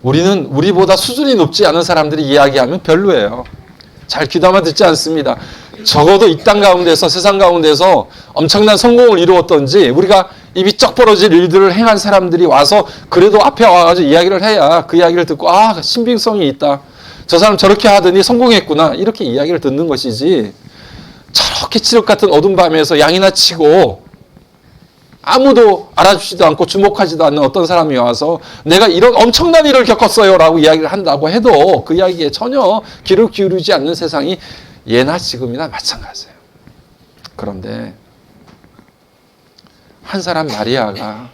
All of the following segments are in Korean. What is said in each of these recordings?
우리는 우리보다 수준이 높지 않은 사람들이 이야기하면 별로예요. 잘 귀담아 듣지 않습니다. 적어도 이 땅 가운데서, 세상 가운데서 엄청난 성공을 이루었던지 우리가 입이 쩍 벌어질 일들을 행한 사람들이 와서 그래도 앞에 와가지고 이야기를 해야 그 이야기를 듣고 아, 신빙성이 있다. 저 사람 저렇게 하더니 성공했구나. 이렇게 이야기를 듣는 것이지, 저렇게 칠흑 같은 어둠 밤에서 양이나 치고 아무도 알아주지도 않고 주목하지도 않는 어떤 사람이 와서 내가 이런 엄청난 일을 겪었어요 라고 이야기를 한다고 해도 그 이야기에 전혀 귀를 기울이지 않는 세상이 예나 지금이나 마찬가지예요. 그런데 한 사람 마리아가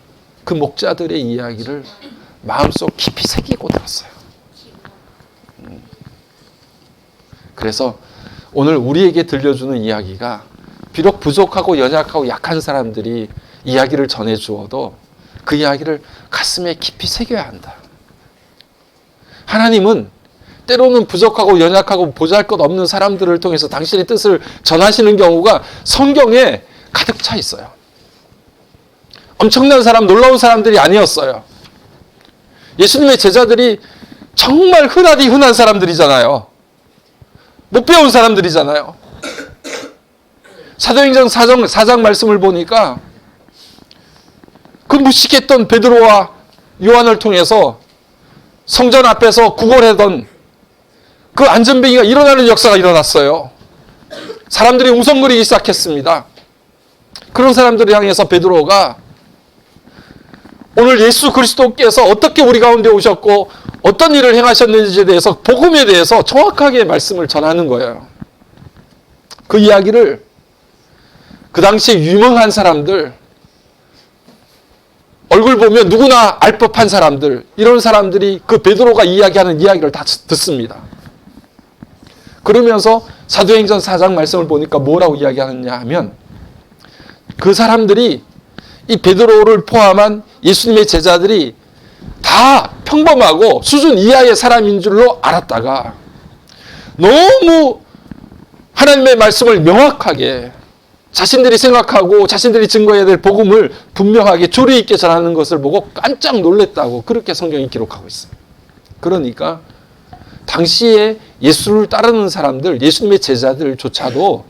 그 목자들의 이야기를 마음속 깊이 새기고 들었어요. 그래서 오늘 우리에게 들려주는 이야기가 비록 부족하고 연약하고 약한 사람들이 이야기를 전해주어도 그 이야기를 가슴에 깊이 새겨야 한다. 하나님은 때로는 부족하고 연약하고 보잘것없는 사람들을 통해서 당신의 뜻을 전하시는 경우가 성경에 가득 차 있어요. 엄청난 사람, 놀라운 사람들이 아니었어요. 예수님의 제자들이 정말 흔하디 흔한 사람들이잖아요. 못 배운 사람들이잖아요. 사도행전 4장 말씀을 보니까 그 무식했던 베드로와 요한을 통해서 성전 앞에서 구걸하던 그 안전뱅이가 일어나는 역사가 일어났어요. 사람들이 웅성거리기 시작했습니다. 그런 사람들을 향해서 베드로가 오늘 예수 그리스도께서 어떻게 우리 가운데 오셨고 어떤 일을 행하셨는지에 대해서, 복음에 대해서 정확하게 말씀을 전하는 거예요. 그 이야기를 그 당시에 유명한 사람들, 얼굴 보면 누구나 알 법한 사람들, 이런 사람들이 그 베드로가 이야기하는 이야기를 다 듣습니다. 그러면서 사도행전 4장 말씀을 보니까 뭐라고 이야기하느냐 하면, 그 사람들이 이 베드로를 포함한 예수님의 제자들이 다 평범하고 수준 이하의 사람인 줄로 알았다가 너무 하나님의 말씀을 명확하게 자신들이 생각하고 자신들이 증거해야 될 복음을 분명하게 조리 있게 전하는 것을 보고 깜짝 놀랐다고 그렇게 성경이 기록하고 있습니다. 그러니까 당시에 예수를 따르는 사람들, 예수님의 제자들조차도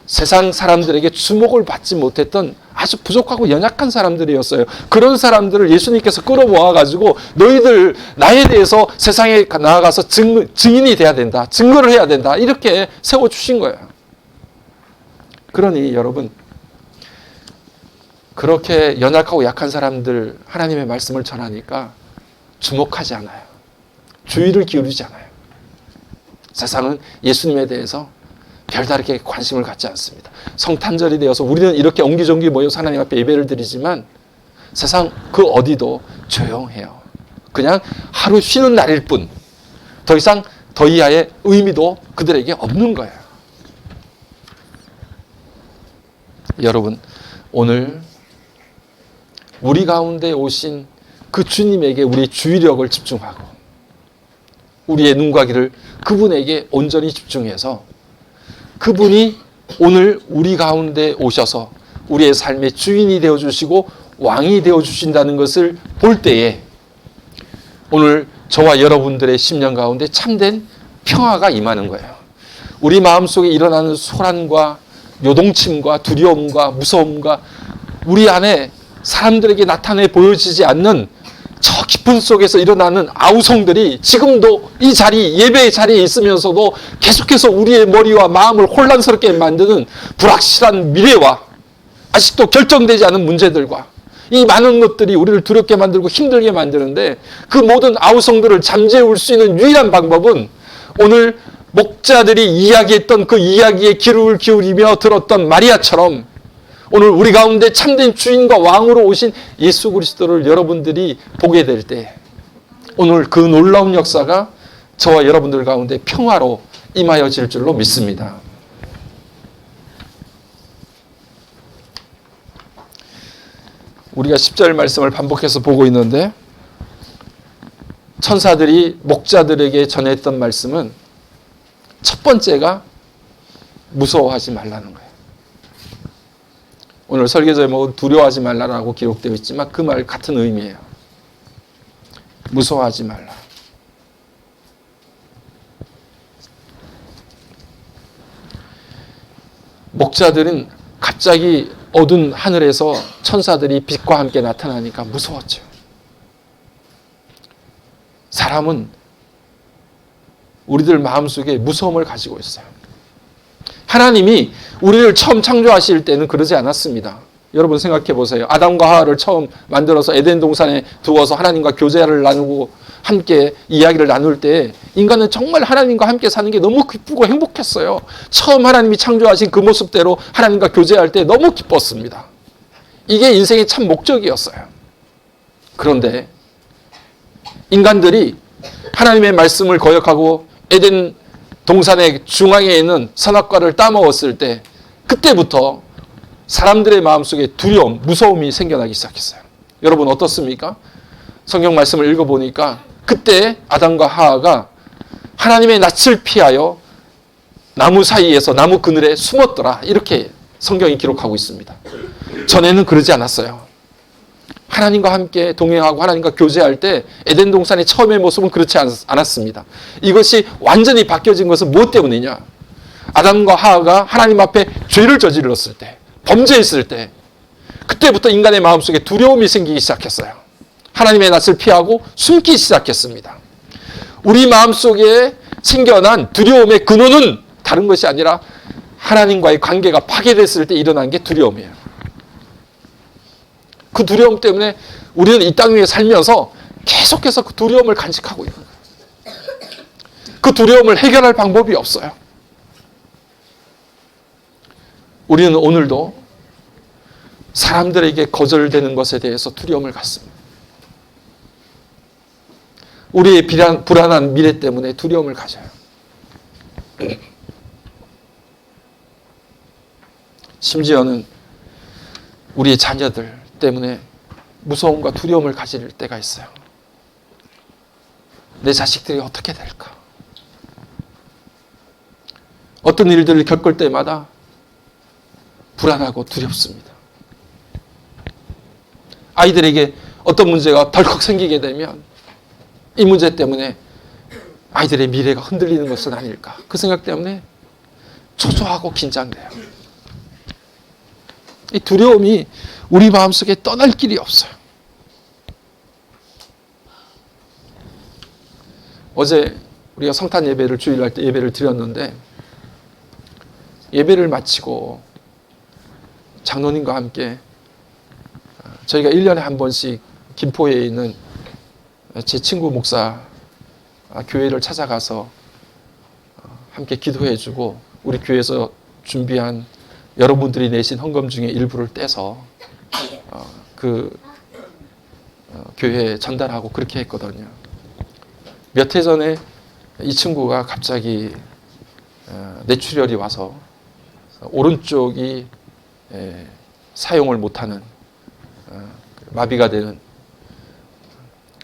세상 사람들에게 주목을 받지 못했던 아주 부족하고 연약한 사람들이었어요. 그런 사람들을 예수님께서 끌어모아가지고 너희들 나에 대해서 세상에 나아가서 증인이 돼야 된다, 증거를 해야 된다, 이렇게 세워주신 거예요. 그러니 여러분, 그렇게 연약하고 약한 사람들 하나님의 말씀을 전하니까 주목하지 않아요. 주의를 기울이지 않아요. 세상은 예수님에 대해서 별다르게 관심을 갖지 않습니다. 성탄절이 되어서 우리는 이렇게 옹기종기 모여서 하나님 앞에 예배를 드리지만 세상 그 어디도 조용해요. 그냥 하루 쉬는 날일 뿐, 더 이상 더 이하의 의미도 그들에게 없는 거예요. 여러분, 오늘 우리 가운데 오신 그 주님에게 우리의 주의력을 집중하고 우리의 눈과 귀를 그분에게 온전히 집중해서 그분이 오늘 우리 가운데 오셔서 우리의 삶의 주인이 되어주시고 왕이 되어주신다는 것을 볼 때에 오늘 저와 여러분들의 심령 가운데 참된 평화가 임하는 거예요. 우리 마음속에 일어나는 소란과 요동침과 두려움과 무서움과 우리 안에 사람들에게 나타내 보여지지 않는 저 깊은 속에서 일어나는 아우성들이 지금도 이 자리, 예배의 자리에 있으면서도 계속해서 우리의 머리와 마음을 혼란스럽게 만드는 불확실한 미래와 아직도 결정되지 않은 문제들과 이 많은 것들이 우리를 두렵게 만들고 힘들게 만드는데, 그 모든 아우성들을 잠재울 수 있는 유일한 방법은 오늘 목자들이 이야기했던 그 이야기에 귀를 기울이며 들었던 마리아처럼 오늘 우리 가운데 참된 주인과 왕으로 오신 예수 그리스도를 여러분들이 보게 될 때 오늘 그 놀라운 역사가 저와 여러분들 가운데 평화로 임하여질 줄로 믿습니다. 우리가 10절 말씀을 반복해서 보고 있는데, 천사들이 목자들에게 전했던 말씀은 첫 번째가 무서워하지 말라는 거예요. 오늘 설교 제목은 두려워하지 말라라고 기록되어 있지만 그 말 같은 의미예요. 무서워하지 말라. 목자들은 갑자기 어두운 하늘에서 천사들이 빛과 함께 나타나니까 무서웠죠. 사람은 우리들 마음속에 무서움을 가지고 있어요. 하나님이 우리를 처음 창조하실 때는 그러지 않았습니다. 여러분 생각해 보세요. 아담과 하와를 처음 만들어서 에덴 동산에 두어서 하나님과 교제를 나누고 함께 이야기를 나눌 때 인간은 정말 하나님과 함께 사는 게 너무 기쁘고 행복했어요. 처음 하나님이 창조하신 그 모습대로 하나님과 교제할 때 너무 기뻤습니다. 이게 인생의 참 목적이었어요. 그런데 인간들이 하나님의 말씀을 거역하고 에덴 동산의 중앙에 있는 선악과를 따먹었을 때 그때부터 사람들의 마음속에 두려움, 무서움이 생겨나기 시작했어요. 여러분 어떻습니까? 성경 말씀을 읽어보니까 그때 아담과 하와가 하나님의 낯을 피하여 나무 사이에서 나무 그늘에 숨었더라. 이렇게 성경이 기록하고 있습니다. 전에는 그러지 않았어요. 하나님과 함께 동행하고 하나님과 교제할 때 에덴 동산의 처음의 모습은 그렇지 않았습니다. 이것이 완전히 바뀌어진 것은 무엇 때문이냐? 아담과 하와가 하나님 앞에 죄를 저질렀을 때, 범죄했을 때 그때부터 인간의 마음속에 두려움이 생기기 시작했어요. 하나님의 낯을 피하고 숨기 시작했습니다. 우리 마음속에 생겨난 두려움의 근원은 다른 것이 아니라 하나님과의 관계가 파괴됐을 때 일어난 게 두려움이에요. 그 두려움 때문에 우리는 이 땅 위에 살면서 계속해서 그 두려움을 간직하고 있는 거예요. 그 두려움을 해결할 방법이 없어요. 우리는 오늘도 사람들에게 거절되는 것에 대해서 두려움을 갖습니다. 우리의 불안한 미래 때문에 두려움을 가져요. 심지어는 우리의 자녀들 때문에 무서움과 두려움을 가질 때가 있어요. 내 자식들이 어떻게 될까? 어떤 일들을 겪을 때마다 불안하고 두렵습니다. 아이들에게 어떤 문제가 덜컥 생기게 되면 이 문제 때문에 아이들의 미래가 흔들리는 것은 아닐까? 그 생각 때문에 초조하고 긴장돼요. 이 두려움이 우리 마음속에 떠날 길이 없어요. 어제 우리가 성탄 예배를 주일날 때 예배를 드렸는데 예배를 마치고 장로님과 함께 저희가 1년에 한 번씩 김포에 있는 제 친구 목사 교회를 찾아가서 함께 기도해주고 우리 교회에서 준비한 여러분들이 내신 헌금 중에 일부를 떼서 그 교회에 전달하고 그렇게 했거든요. 몇 해 전에 이 친구가 갑자기 뇌출혈이 와서 오른쪽이 사용을 못하는 마비가 되는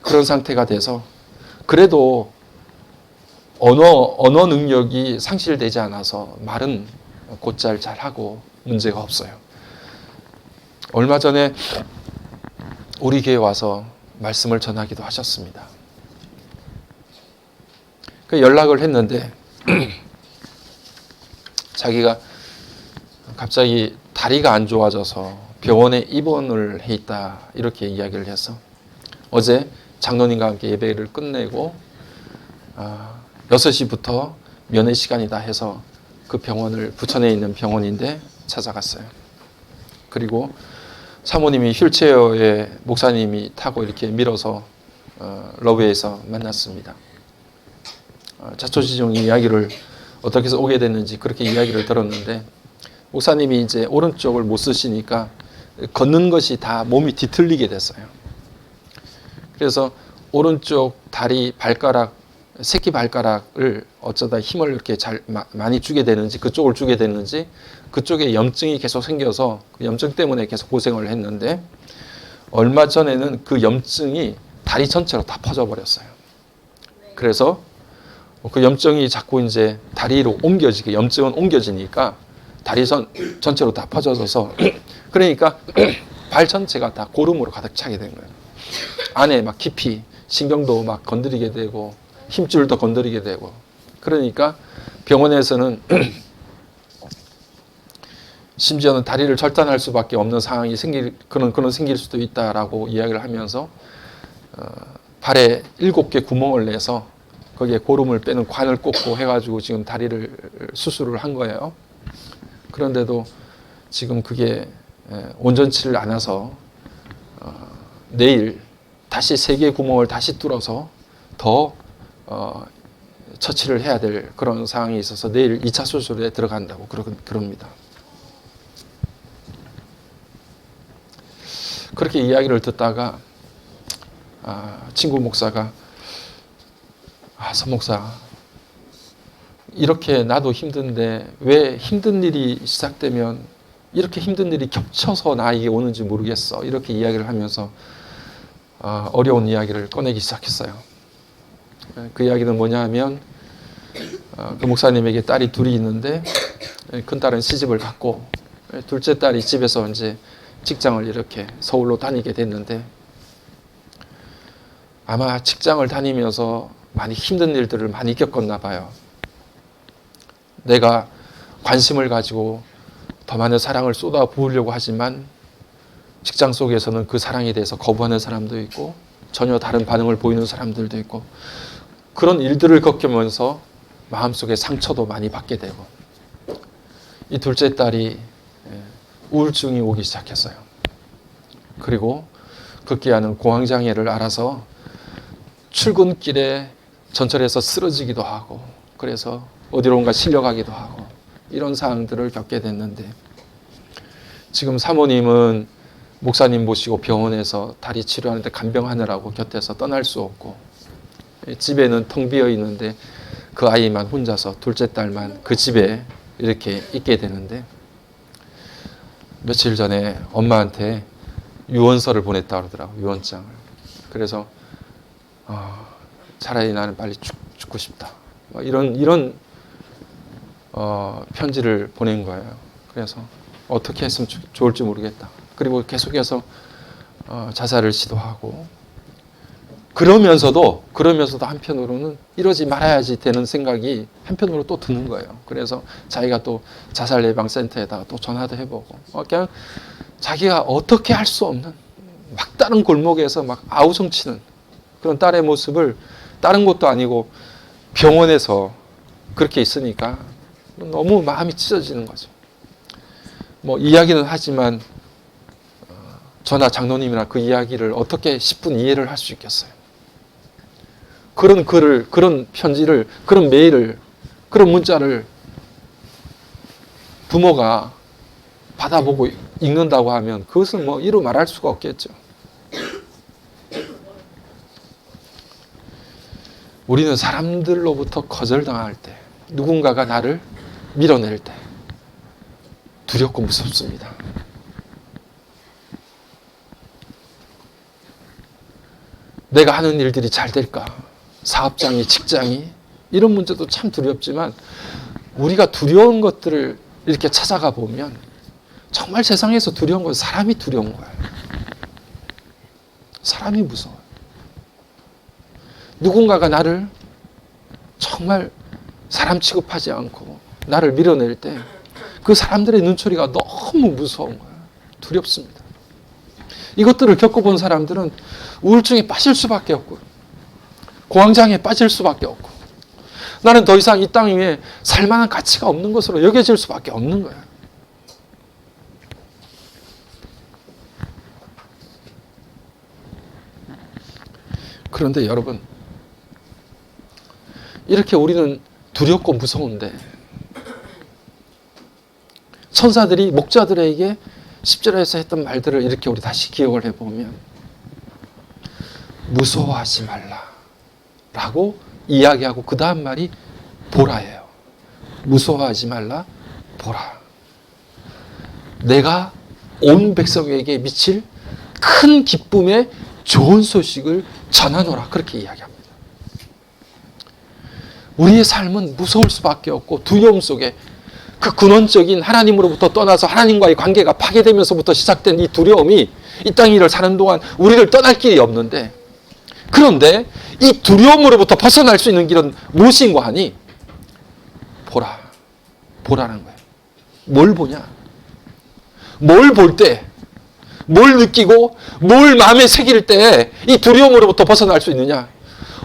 그런 상태가 돼서 그래도 언어 능력이 상실되지 않아서 말은 곧잘 잘하고 문제가 없어요. 얼마 전에 우리 교회에 와서 말씀을 전하기도 하셨습니다. 그 연락을 했는데 자기가 갑자기 다리가 안 좋아져서 병원에 입원을 해 있다 이렇게 이야기를 해서 어제 장로님과 함께 예배를 끝내고 6시부터 면회 시간이다 해서 그 병원을 부천에 있는 병원인데 찾아갔어요. 그리고 사모님이 휠체어에 목사님이 타고 이렇게 밀어서 러브웨이에서 만났습니다. 자초지종 이야기를 어떻게 해서 오게 됐는지 그렇게 이야기를 들었는데 목사님이 이제 오른쪽을 못 쓰시니까 걷는 것이 다 몸이 뒤틀리게 됐어요. 그래서 오른쪽 다리 발가락 새끼 발가락을 어쩌다 힘을 이렇게 많이 주게 되는지 그쪽을 주게 되는지 그쪽에 염증이 계속 생겨서 그 염증 때문에 계속 고생을 했는데 얼마 전에는 그 염증이 다리 전체로 다 퍼져 버렸어요. 그래서 그 염증이 자꾸 이제 다리로 옮겨지게 염증은 옮겨지니까 다리 전체로 다 퍼져서 그러니까 발 전체가 다 고름으로 가득 차게 된 거예요. 안에 막 깊이 신경도 막 건드리게 되고 힘줄도 건드리게 되고 그러니까 병원에서는 심지어는 다리를 절단할 수밖에 없는 상황이 생길 수도 있다라고 이야기를 하면서 발에 7개 구멍을 내서 거기에 고름을 빼는 관을 꽂고 해가지고 지금 다리를 수술을 한 거예요. 그런데도 지금 그게 온전치를 않아서 내일 다시 3개의 구멍을 다시 뚫어서 더 처치를 해야 될 그런 상황이 있어서 내일 2차 수술에 들어간다고 그럽니다. 그렇게 이야기를 듣다가 친구 목사가 서 목사, 이렇게 나도 힘든데 왜 힘든 일이 시작되면 이렇게 힘든 일이 겹쳐서 나에게 오는지 모르겠어. 이렇게 이야기를 하면서 어려운 이야기를 꺼내기 시작했어요. 그 이야기는 뭐냐 하면 그 목사님에게 딸이 둘이 있는데 큰 딸은 시집을 갔고 둘째 딸이 집에서 이제 직장을 이렇게 서울로 다니게 됐는데 아마 직장을 다니면서 많이 힘든 일들을 많이 겪었나 봐요. 내가 관심을 가지고 더 많은 사랑을 쏟아 부으려고 하지만 직장 속에서는 그 사랑에 대해서 거부하는 사람도 있고 전혀 다른 반응을 보이는 사람들도 있고 그런 일들을 겪으면서 마음속에 상처도 많이 받게 되고 이 둘째 딸이 우울증이 오기 시작했어요. 그리고 급기야는 공황장애를 앓아서 출근길에 전철에서 쓰러지기도 하고 그래서 어디론가 실려가기도 하고 이런 상황들을 겪게 됐는데 지금 사모님은 목사님 모시고 병원에서 다리 치료하는데 간병하느라고 곁에서 떠날 수 없고 집에는 텅 비어 있는데 그 아이만 혼자서 둘째 딸만 그 집에 이렇게 있게 되는데 며칠 전에 엄마한테 유언서를 보냈다 그러더라고요. 유언장을. 그래서 차라리 나는 빨리 죽고 싶다. 이런 편지를 보낸 거예요. 그래서 어떻게 했으면 좋을지 모르겠다. 그리고 계속해서 자살을 시도하고 그러면서도 한편으로는 이러지 말아야지 되는 생각이 한편으로 또 드는 거예요. 그래서 자기가 또 자살 예방센터에다가 또 전화도 해보고 그냥 자기가 어떻게 할 수 없는 막다른 골목에서 막 아우성치는 그런 딸의 모습을 다른 곳도 아니고 병원에서 그렇게 있으니까 너무 마음이 찢어지는 거죠. 뭐 이야기는 하지만 저나 장로님이나 그 이야기를 어떻게 10분 이해를 할 수 있겠어요. 그런 글을, 그런 편지를, 그런 메일을, 그런 문자를 부모가 받아보고 읽는다고 하면 그것은 뭐 이루 말할 수가 없겠죠. 우리는 사람들로부터 거절당할 때, 누군가가 나를 밀어낼 때 두렵고 무섭습니다. 내가 하는 일들이 잘 될까? 사업장이, 직장이 이런 문제도 참 두렵지만 우리가 두려운 것들을 이렇게 찾아가 보면 정말 세상에서 두려운 건 사람이 두려운 거예요. 사람이 무서워요. 누군가가 나를 정말 사람 취급하지 않고 나를 밀어낼 때 그 사람들의 눈초리가 너무 무서운 거예요. 두렵습니다. 이것들을 겪어본 사람들은 우울증에 빠질 수밖에 없고 공황장애에 빠질 수밖에 없고 나는 더 이상 이 땅 위에 살만한 가치가 없는 것으로 여겨질 수밖에 없는 거예요. 그런데 여러분, 이렇게 우리는 두렵고 무서운데 천사들이 목자들에게 10절에서 했던 말들을 이렇게 우리 다시 기억을 해보면 무서워하지 말라 라고 이야기하고 그 다음 말이 보라예요. 무서워하지 말라, 보라. 내가 온 백성에게 미칠 큰 기쁨의 좋은 소식을 전하노라. 그렇게 이야기합니다. 우리의 삶은 무서울 수밖에 없고 두려움 속에 그 근원적인 하나님으로부터 떠나서 하나님과의 관계가 파괴되면서부터 시작된 이 두려움이 이 땅 위를 사는 동안 우리를 떠날 길이 없는데 그런데 이 두려움으로부터 벗어날 수 있는 길은 무엇인가 하니 보라. 보라는 거예요. 뭘 보냐? 뭘 볼 때, 뭘 느끼고, 뭘 마음에 새길 때 이 두려움으로부터 벗어날 수 있느냐?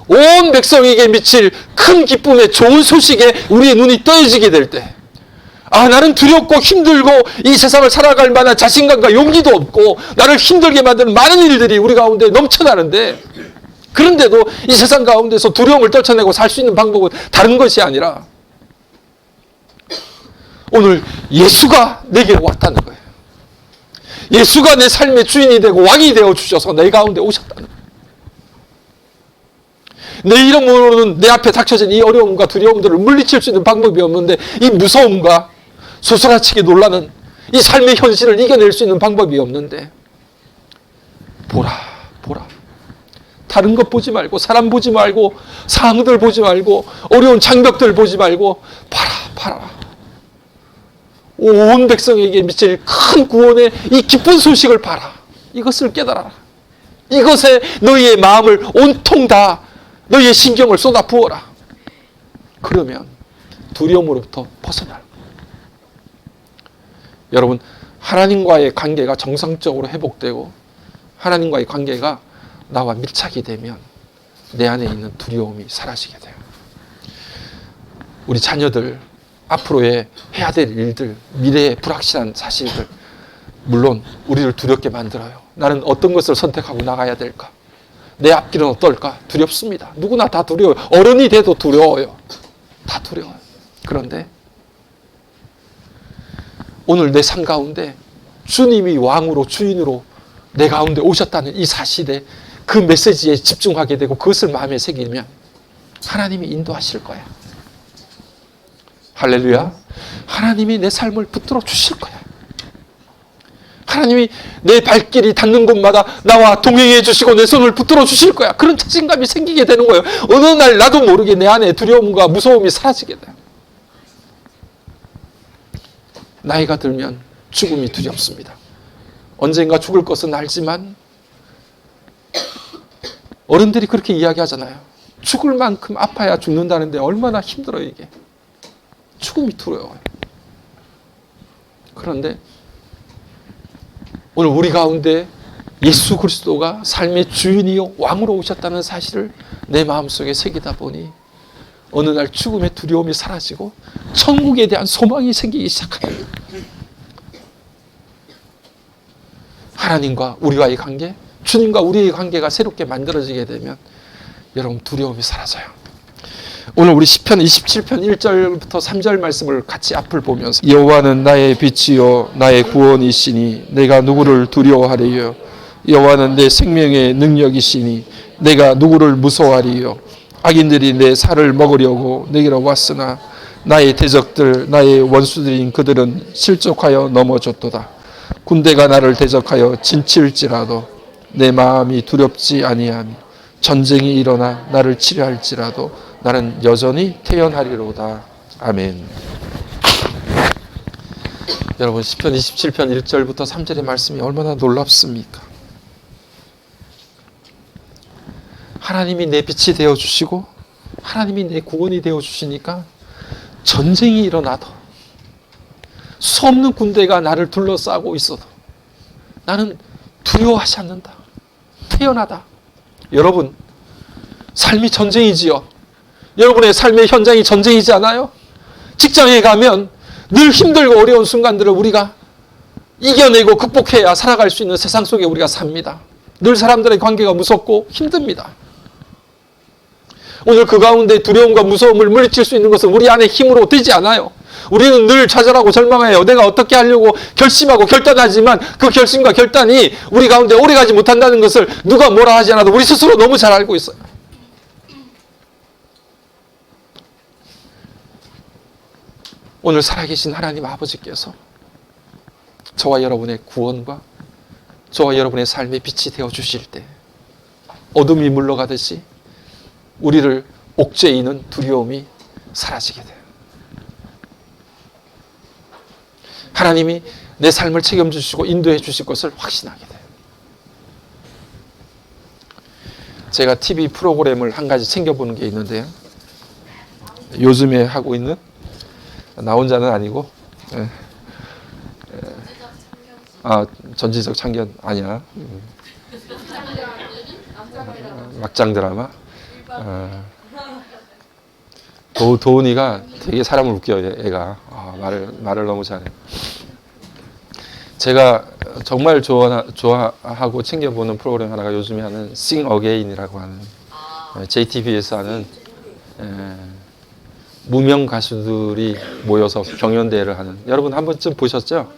온 백성에게 미칠 큰 기쁨의 좋은 소식에 우리의 눈이 떠해지게 될 때, 아, 나는 두렵고 힘들고 이 세상을 살아갈 만한 자신감과 용기도 없고 나를 힘들게 만드는 많은 일들이 우리 가운데 넘쳐나는데, 그런데도 이 세상 가운데서 두려움을 떨쳐내고 살 수 있는 방법은 다른 것이 아니라 오늘 예수가 내게 왔다는 거예요. 예수가 내 삶의 주인이 되고 왕이 되어 주셔서 내 가운데 오셨다는 거예요. 내 이름으로는 내 앞에 닥쳐진 이 어려움과 두려움들을 물리칠 수 있는 방법이 없는데, 이 무서움과 소스라치게 놀라는 이 삶의 현실을 이겨낼 수 있는 방법이 없는데, 보라, 보라. 다른 것 보지 말고, 사람 보지 말고, 상황들 보지 말고, 어려운 장벽들 보지 말고, 봐라, 봐라. 온 백성에게 미칠 큰 구원의 이 기쁜 소식을 봐라. 이것을 깨달아라. 이것에 너희의 마음을 온통 다, 너희의 신경을 쏟아 부어라. 그러면 두려움으로부터 벗어날 거예요. 여러분, 하나님과의 관계가 정상적으로 회복되고 하나님과의 관계가 나와 밀착이 되면 내 안에 있는 두려움이 사라지게 돼요. 우리 자녀들 앞으로의 해야 될 일들, 미래의 불확실한 사실들, 물론 우리를 두렵게 만들어요. 나는 어떤 것을 선택하고 나가야 될까? 내 앞길은 어떨까? 두렵습니다. 누구나 다 두려워요. 어른이 돼도 두려워요. 다 두려워요. 그런데 오늘 내 삶 가운데 주님이 왕으로, 주인으로 내 가운데 오셨다는 이 사실에, 그 메시지에 집중하게 되고 그것을 마음에 새기면 하나님이 인도하실 거야. 할렐루야. 하나님이 내 삶을 붙들어 주실 거야. 하나님이 내 발길이 닿는 곳마다 나와 동행해 주시고 내 손을 붙들어 주실 거야. 그런 자신감이 생기게 되는 거예요. 어느 날 나도 모르게 내 안에 두려움과 무서움이 사라지게 돼요. 나이가 들면 죽음이 두렵습니다. 언젠가 죽을 것은 알지만 어른들이 그렇게 이야기하잖아요. 죽을 만큼 아파야 죽는다는데 얼마나 힘들어요, 이게. 죽음이 두려워요. 그런데 오늘 우리 가운데 예수 그리스도가 삶의 주인이요 왕으로 오셨다는 사실을 내 마음속에 새기다 보니 어느 날 죽음의 두려움이 사라지고 천국에 대한 소망이 생기기 시작합니다. 하나님과 우리와의 관계, 주님과 우리의 관계가 새롭게 만들어지게 되면 여러분 두려움이 사라져요. 오늘 우리 시편 27편 1절부터 3절 말씀을 같이 앞을 보면서, 여호와는 나의 빛이요 나의 구원이시니 내가 누구를 두려워하리요. 여호와는 내 생명의 능력이시니 내가 누구를 무서워하리요. 악인들이 내 살을 먹으려고 내게로 왔으나 나의 대적들, 나의 원수들인 그들은 실족하여 넘어졌도다. 군대가 나를 대적하여 진칠지라도 내 마음이 두렵지 아니하며 전쟁이 일어나 나를 치려할지라도 나는 여전히 태연하리로다. 아멘. 여러분, 시편 27편 1절부터 3절의 말씀이 얼마나 놀랍습니까? 하나님이 내 빛이 되어주시고 하나님이 내 구원이 되어주시니까 전쟁이 일어나도, 수 없는 군대가 나를 둘러싸고 있어도 나는 두려워하지 않는다. 태연하다. 여러분, 삶이 전쟁이지요. 여러분의 삶의 현장이 전쟁이지 않아요? 직장에 가면 늘 힘들고 어려운 순간들을 우리가 이겨내고 극복해야 살아갈 수 있는 세상 속에 우리가 삽니다. 늘 사람들의 관계가 무섭고 힘듭니다. 오늘 그 가운데 두려움과 무서움을 물리칠 수 있는 것은 우리 안의 힘으로 되지 않아요. 우리는 늘 좌절하고 절망해요. 내가 어떻게 하려고 결심하고 결단하지만 그 결심과 결단이 우리 가운데 오래가지 못한다는 것을 누가 뭐라 하지 않아도 우리 스스로 너무 잘 알고 있어요. 오늘 살아계신 하나님 아버지께서 저와 여러분의 구원과 저와 여러분의 삶의 빛이 되어주실 때 어둠이 물러가듯이 우리를 옥죄이는 두려움이 사라지게 돼요. 하나님이 내 삶을 책임지시고 인도해 주실 것을 확신하게 돼요. 제가 TV 프로그램을 한 가지 챙겨보는 게 있는데요. 요즘에 하고 있는, 나 혼자는 아니고, 아, 전지적 참견 아니야. 막장 드라마. 도훈이가 되게 사람을 웃겨, 애가. 말을 너무 잘해. 제가 정말 좋아하고 챙겨보는 프로그램 하나가 요즘에 하는 Sing Again이라고 하는 JTBC에서 하는 무명 가수들이 모여서 경연대회를 하는. 여러분 한 번쯤 보셨죠?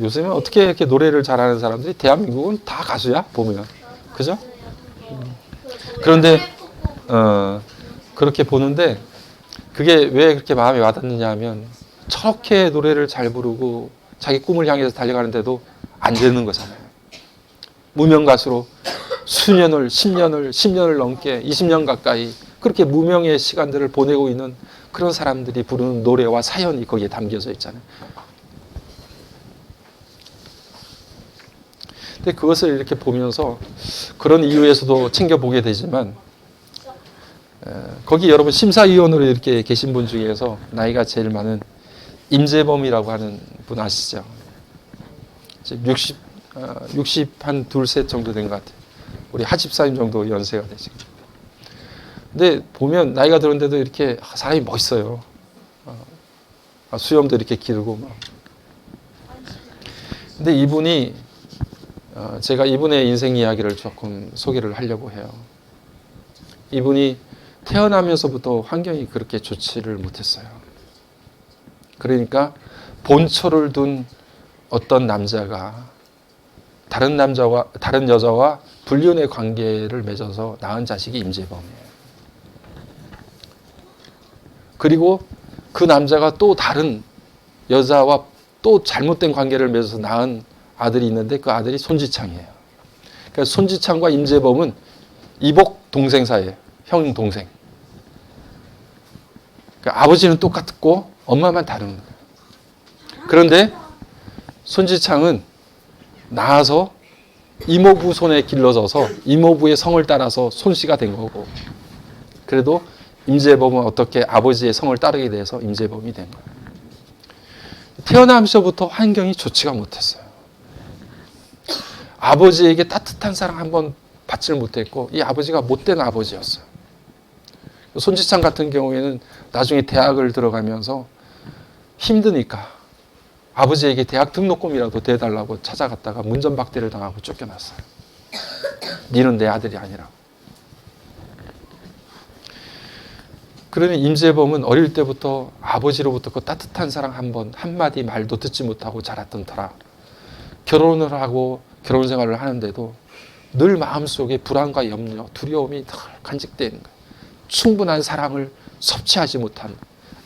요즘에 어떻게 이렇게 노래를 잘하는 사람들이 대한민국은 다 가수야 보면, 그죠? 그런데 그렇게 보는데 그게 왜 그렇게 마음에 와닿느냐 하면 저렇게 노래를 잘 부르고 자기 꿈을 향해서 달려가는데도 안 되는 거잖아요. 무명 가수로 수년을 10년을 넘게 20년 가까이 그렇게 무명의 시간들을 보내고 있는 그런 사람들이 부르는 노래와 사연이 거기에 담겨져 있잖아요. 근데 그것을 이렇게 보면서 그런 이유에서도 챙겨보게 되지만 거기 여러분 심사위원으로 이렇게 계신 분 중에서 나이가 제일 많은 임재범이라고 하는 분 아시죠? 60 한 둘 셋 정도 된 것 같아요. 우리 하집사님 정도 연세가 되시고. 근데 보면 나이가 들었는데도 이렇게 사람이 멋있어요. 수염도 이렇게 길고 막. 근데 이분이 제가 이분의 인생 이야기를 조금 소개를 하려고 해요. 이분이 태어나면서부터 환경이 그렇게 좋지를 못했어요. 그러니까 본초를 둔 어떤 남자가 다른 여자와 불륜의 관계를 맺어서 낳은 자식이 임재범이에요. 그리고 그 남자가 또 다른 여자와 또 잘못된 관계를 맺어서 낳은 아들이 있는데 그 아들이 손지창이에요. 그러니까 손지창과 임재범은 이복 동생 사이예요. 형 동생. 그러니까 아버지는 똑같고 엄마만 다른 거예요. 그런데 손지창은 낳아서 이모부 손에 길러져서 이모부의 성을 따라서 손씨가 된 거고, 그래도 임재범은 어떻게 아버지의 성을 따르게 돼서 임재범이 된 거예요. 태어나면서부터 환경이 좋지가 못했어요. 아버지에게 따뜻한 사랑 한번 받지를 못했고 이 아버지가 못된 아버지였어요. 손지창 같은 경우에는 나중에 대학을 들어가면서 힘드니까 아버지에게 대학 등록금이라도 대달라고 찾아갔다가 문전박대를 당하고 쫓겨났어요. 니는 내 아들이 아니라고. 그러니 임재범은 어릴 때부터 아버지로부터 그 따뜻한 사랑 한마디 말도 듣지 못하고 자랐던 터라 결혼을 하고 결혼 생활을 하는데도 늘 마음속에 불안과 염려, 두려움이 늘 간직되어 있는 거예요. 충분한 사랑을 섭취하지 못한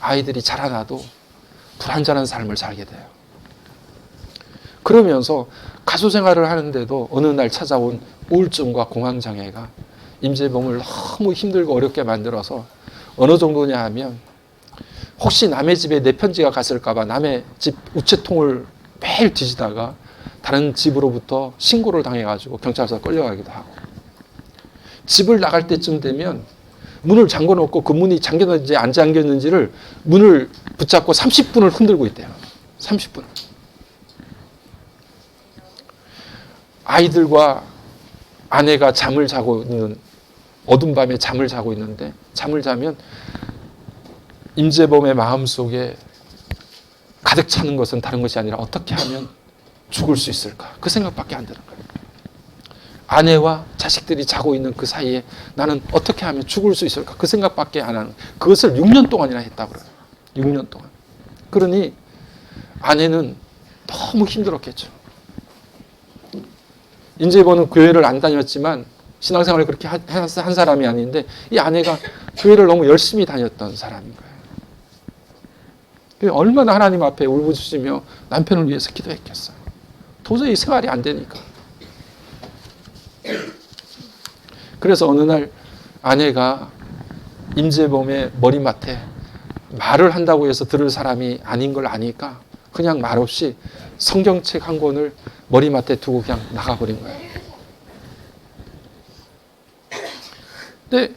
아이들이 자라나도 불안전한 삶을 살게 돼요. 그러면서 가수 생활을 하는데도 어느 날 찾아온 우울증과 공황장애가 임재범을 너무 힘들고 어렵게 만들어서 어느 정도냐 하면 혹시 남의 집에 내 편지가 갔을까 봐 남의 집 우체통을 매일 뒤지다가 다른 집으로부터 신고를 당해가지고 경찰서 끌려가기도 하고, 집을 나갈 때쯤 되면 문을 잠궈놓고 그 문이 잠겼는지 안 잠겼는지를 문을 붙잡고 30분을 흔들고 있대요. 30분. 아이들과 아내가 잠을 자고 있는, 어두운 밤에 잠을 자고 있는데 잠을 자면 임재범의 마음속에 가득 차는 것은 다른 것이 아니라 어떻게 하면 죽을 수 있을까? 그 생각밖에 안 드는 거예요. 아내와 자식들이 자고 있는 그 사이에 나는 어떻게 하면 죽을 수 있을까? 그 생각밖에 안 하는, 그것을 6년 동안이나 했다고 그래요. 6년 동안. 그러니 아내는 너무 힘들었겠죠. 임재범은 교회를 안 다녔지만 신앙생활을 그렇게 한 사람이 아닌데 이 아내가 교회를 너무 열심히 다녔던 사람인 거예요. 얼마나 하나님 앞에 울부짖으며 남편을 위해서 기도했겠어요. 도저히 생활이 안 되니까. 그래서 어느 날 아내가 임재범의 머리맡에 말을 한다고 해서 들을 사람이 아닌 걸 아니까 그냥 말없이 성경책 한 권을 머리맡에 두고 그냥 나가버린 거예요. 근데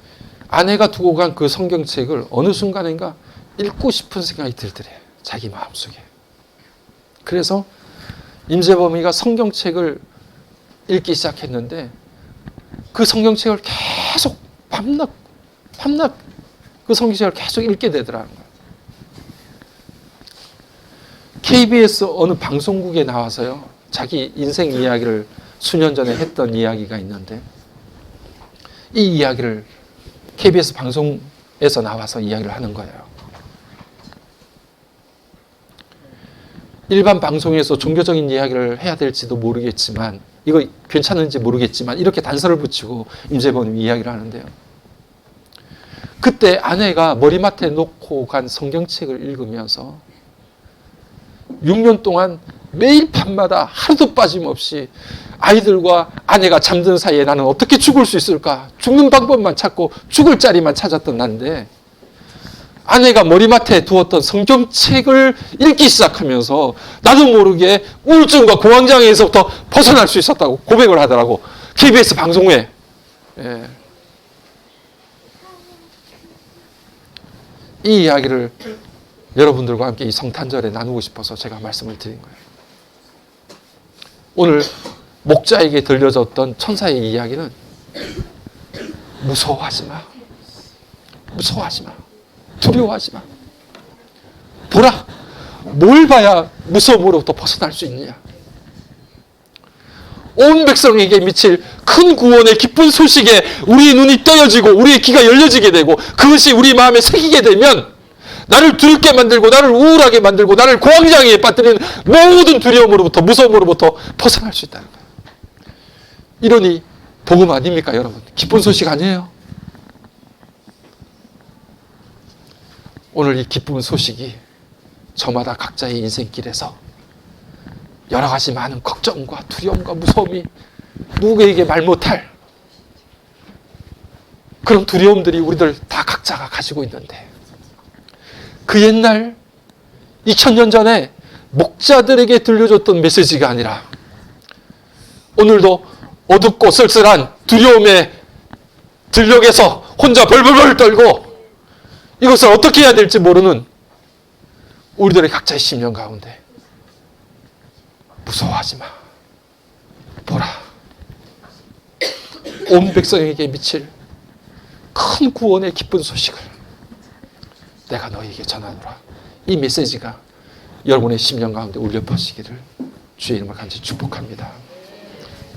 아내가 두고 간 그 성경책을 어느 순간인가 읽고 싶은 생각이 들더래요. 자기 마음속에. 그래서 임재범이가 성경책을 읽기 시작했는데 그 성경책을 계속 밤낮 그 성경책을 계속 읽게 되더라는 거예요. KBS 어느 방송국에 나와서요, 자기 인생 이야기를 수년 전에 했던 이야기가 있는데 이 이야기를 KBS 방송에서 나와서 이야기를 하는 거예요. 일반 방송에서 종교적인 이야기를 해야 될지도 모르겠지만, 이거 괜찮은지 모르겠지만 이렇게 단서를 붙이고 임재범이 이야기를 하는데요. 그때 아내가 머리맡에 놓고 간 성경책을 읽으면서 6년 동안 매일 밤마다 하루도 빠짐없이 아이들과 아내가 잠든 사이에 나는 어떻게 죽을 수 있을까? 죽는 방법만 찾고 죽을 자리만 찾았던 난데, 아내가 머리맡에 두었던 성경책을 읽기 시작하면서 나도 모르게 우울증과 공황장애에서부터 벗어날 수 있었다고 고백을 하더라고. KBS 방송에. 예. 이 이야기를 여러분들과 함께 이 성탄절에 나누고 싶어서 제가 말씀을 드린 거예요. 오늘 목자에게 들려졌던 천사의 이야기는 무서워하지 마. 무서워하지 마. 두려워하지 마. 보라, 뭘 봐야 무서움으로부터 벗어날 수 있느냐. 온 백성에게 미칠 큰 구원의 기쁜 소식에 우리의 눈이 떠여지고 우리의 귀가 열려지게 되고 그것이 우리 마음에 새기게 되면 나를 두렵게 만들고 나를 우울하게 만들고 나를 공황장애에 빠뜨리는 모든 두려움으로부터, 무서움으로부터 벗어날 수 있다는 거예요. 이러니 복음 아닙니까, 여러분? 기쁜 소식 아니에요? 오늘 이 기쁜 소식이 저마다 각자의 인생길에서 여러 가지 많은 걱정과 두려움과 무서움이 누구에게 말 못할 그런 두려움들이 우리들 다 각자가 가지고 있는데, 그 옛날 2000년 전에 목자들에게 들려줬던 메시지가 아니라 오늘도 어둡고 쓸쓸한 두려움의 들녘에서 혼자 벌벌벌 떨고 이것을 어떻게 해야 될지 모르는 우리들의 각자의 심령 가운데 무서워하지 마. 보라. 온 백성에게 미칠 큰 구원의 기쁜 소식을 내가 너희에게 전하노라. 이 메시지가 여러분의 심령 가운데 울려 퍼지기를 주의 이름으로 간절히 축복합니다.